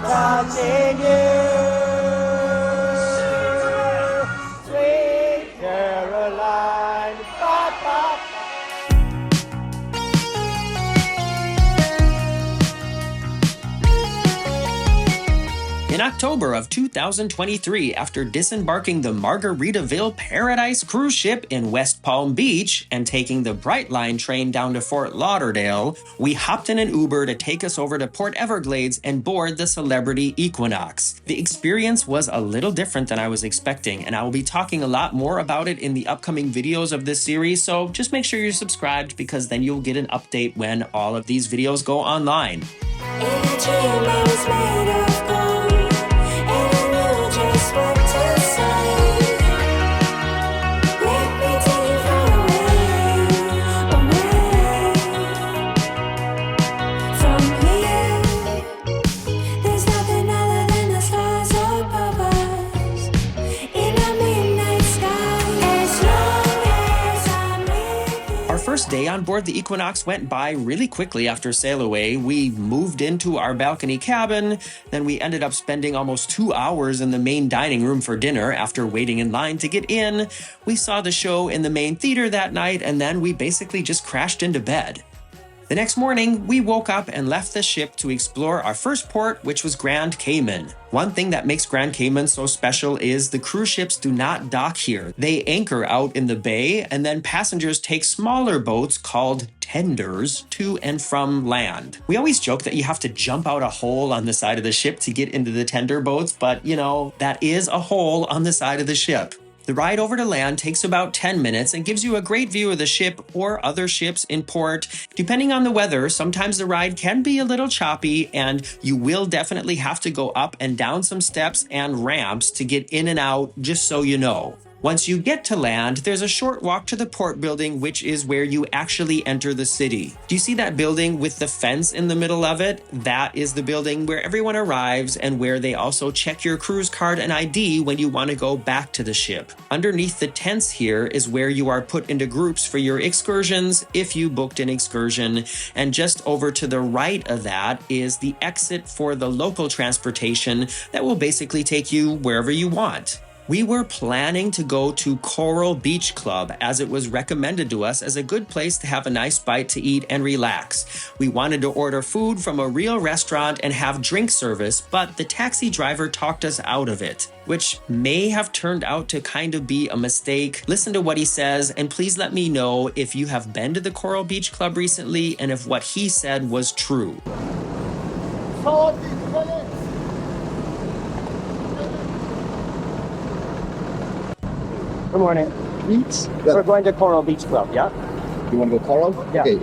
touching you, sweet Caroline. Ba, ba. In October of 2023, after disembarking the Margaritaville Paradise cruise ship in West Palm Beach and taking the Brightline train down to Fort Lauderdale, we hopped in an Uber to take us over to Port Everglades and board the Celebrity Equinox. The experience was a little different than I was expecting, and I will be talking a lot more about it in the upcoming videos of this series, so just make sure you're subscribed because then you'll get an update when all of these videos go online. First day on board the Equinox went by really quickly after sail away. We moved into our balcony cabin, then we ended up spending almost 2 hours in the main dining room for dinner after waiting in line to get in. We saw the show in the main theater that night, and then we basically just crashed into bed. The next morning, we woke up and left the ship to explore our first port, which was Grand Cayman. One thing that makes Grand Cayman so special is the cruise ships do not dock here. They anchor out in the bay, and then passengers take smaller boats called tenders to and from land. We always joke that you have to jump out a hole on the side of the ship to get into the tender boats, but that is a hole on the side of the ship. The ride over to land takes about 10 minutes and gives you a great view of the ship or other ships in port. Depending on the weather, sometimes the ride can be a little choppy, and you will definitely have to go up and down some steps and ramps to get in and out, just so you know. Once you get to land, there's a short walk to the port building, which is where you actually enter the city. Do you see that building with the fence in the middle of it? That is the building where everyone arrives and where they also check your cruise card and ID when you want to go back to the ship. Underneath the tents here is where you are put into groups for your excursions if you booked an excursion. And just over to the right of that is the exit for the local transportation that will basically take you wherever you want. We were planning to go to Coral Beach Club as it was recommended to us as a good place to have a nice bite to eat and relax. We wanted to order food from a real restaurant and have drink service, but the taxi driver talked us out of it, which may have turned out to kind of be a mistake. Listen to what he says, and please let me know if you have been to the Coral Beach Club recently and if what he said was true. Good morning. Beach? Yeah. We're going to Coral Beach Club, yeah? You want to go Coral? Yeah. Okay,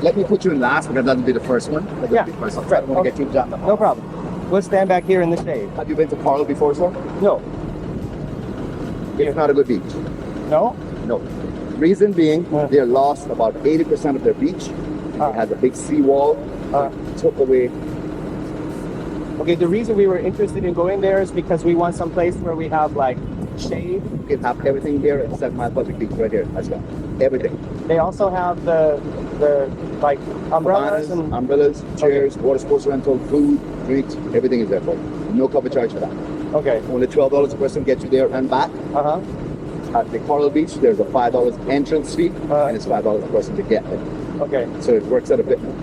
let me put you in last because that'll be the first one. Yeah. Be first. I want to get you jumped. No problem. We'll stand back here in the shade. Have you been to Coral before, sir? No. It's not a good beach. No? No. Reason being, they lost about 80% of their beach. It has a big seawall. Took away. Okay, the reason we were interested in going there is because we want some place where we have like shade. You can have everything here except my public beach right here as well. Everything. They also have the like umbrellas and umbrellas, chairs, water sports rental, food, drinks, everything is there for you. No cover charge for that. Okay. Only $12 a person gets you there and back. At the Coral Beach, there's a $5 entrance fee, and it's $5 a person to get there. Okay. So it works out a bit more.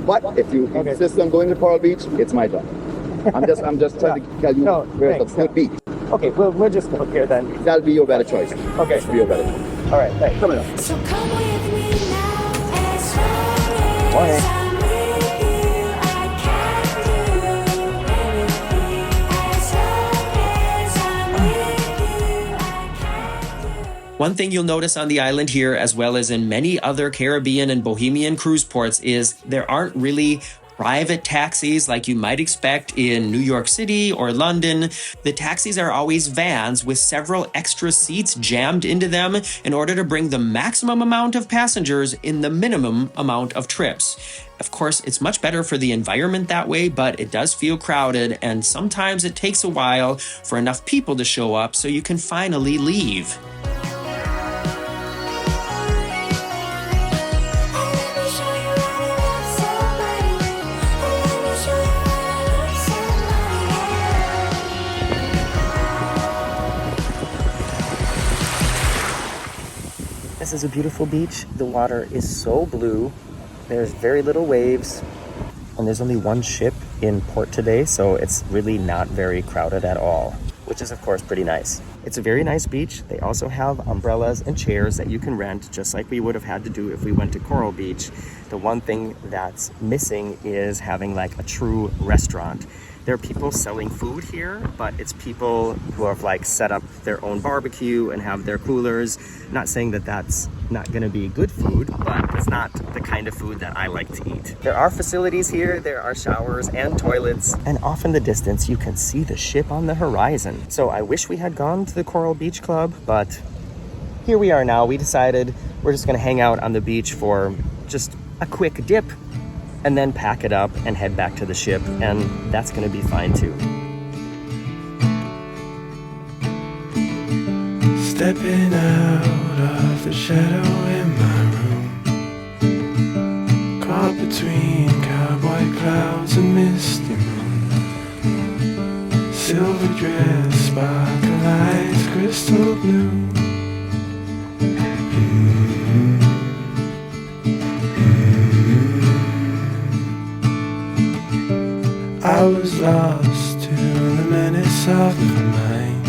But if you insist on going to Coral Beach, it's my job. I'm just trying to tell you where's a good beach. Okay, we'll just go here then. That'll be your better choice. Okay. That'll be your better choice. All right, thanks. Coming up. So come with me now as long Morning. as I'm with you. I can do anything as long as I'm with you. I can do. One thing you'll notice on the island here, as well as in many other Caribbean and Bohemian cruise ports, is there aren't really private taxis like you might expect in New York City or London. The taxis are always vans with several extra seats jammed into them in order to bring the maximum amount of passengers in the minimum amount of trips. Of course, it's much better for the environment that way, but it does feel crowded, and sometimes it takes a while for enough people to show up so you can finally leave. This is a beautiful beach. The water is so blue. There's very little waves. And there's only one ship in port today, so it's really not very crowded at all, which is of course pretty nice. It's a very nice beach. They also have umbrellas and chairs that you can rent, just like we would have had to do if we went to Coral Beach. The one thing that's missing is having like a true restaurant. There are people selling food here, but it's people who have like set up their own barbecue and have their coolers. Not saying that that's not gonna be good food, but it's not the kind of food that I like to eat. There are facilities here, there are showers and toilets, and off in the distance you can see the ship on the horizon. So I wish we had gone to the Coral Beach Club, but here we are now. We decided we're just gonna hang out on the beach for just a quick dip and then pack it up and head back to the ship, and that's gonna be fine too. Stepping out of the shadow in my room, caught between cowboy clouds and misty moon. Silver dress, sparkle eyes, crystal blue. I was lost to the menace of the mind,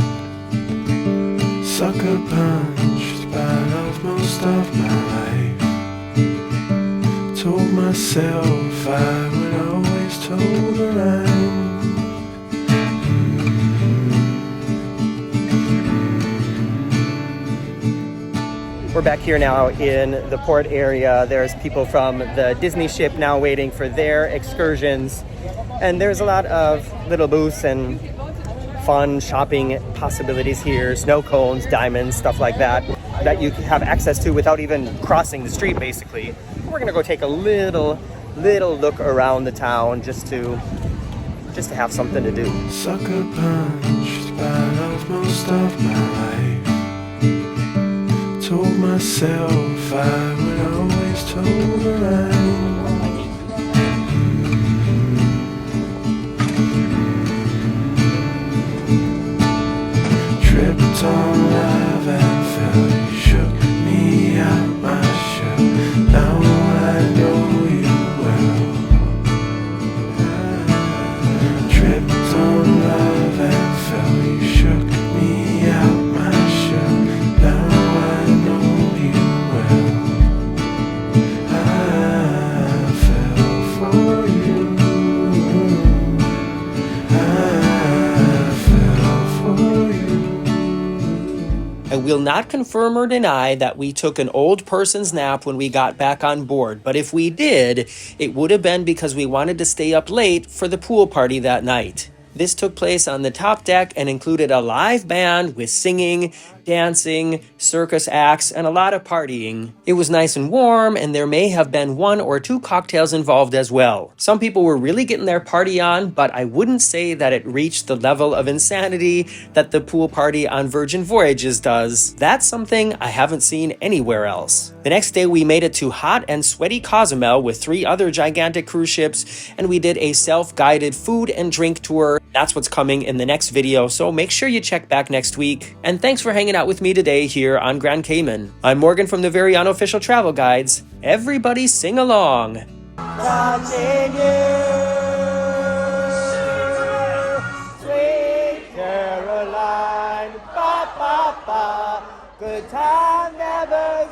sucker punched by love most of my life. Told myself I would always toe the line. We're back here now in the port area. There's people from the Disney ship now waiting for their excursions. And there's a lot of little booths and fun shopping possibilities here. Snow cones, diamonds, stuff like that you have access to without even crossing the street, basically. We're gonna go take a little look around the town just to have something to do. Sucker punched by love most of my life. Told myself I would always toe the line. Tripped on love and fell. You shook me out my shell. Now I know you well. Tripped on love and fell. You shook me out my shell. Now I know you well. I fell for you. I fell for you. I will not confirm or deny that we took an old person's nap when we got back on board, but if we did, it would have been because we wanted to stay up late for the pool party that night. This took place on the top deck and included a live band with singing, dancing, circus acts, and a lot of partying. It was nice and warm, and there may have been 1 or 2 cocktails involved as well. Some people were really getting their party on, but I wouldn't say that it reached the level of insanity that the pool party on Virgin Voyages does. That's something I haven't seen anywhere else. The next day, we made it to hot and sweaty Cozumel with 3 other gigantic cruise ships, and we did a self-guided food and drink tour. That's what's coming in the next video, so make sure you check back next week. And thanks for hanging out with me today here on Grand Cayman. I'm Morgan from the very unofficial travel guides. Everybody sing along. Watching you, sweet Caroline, ba ba ba, good time never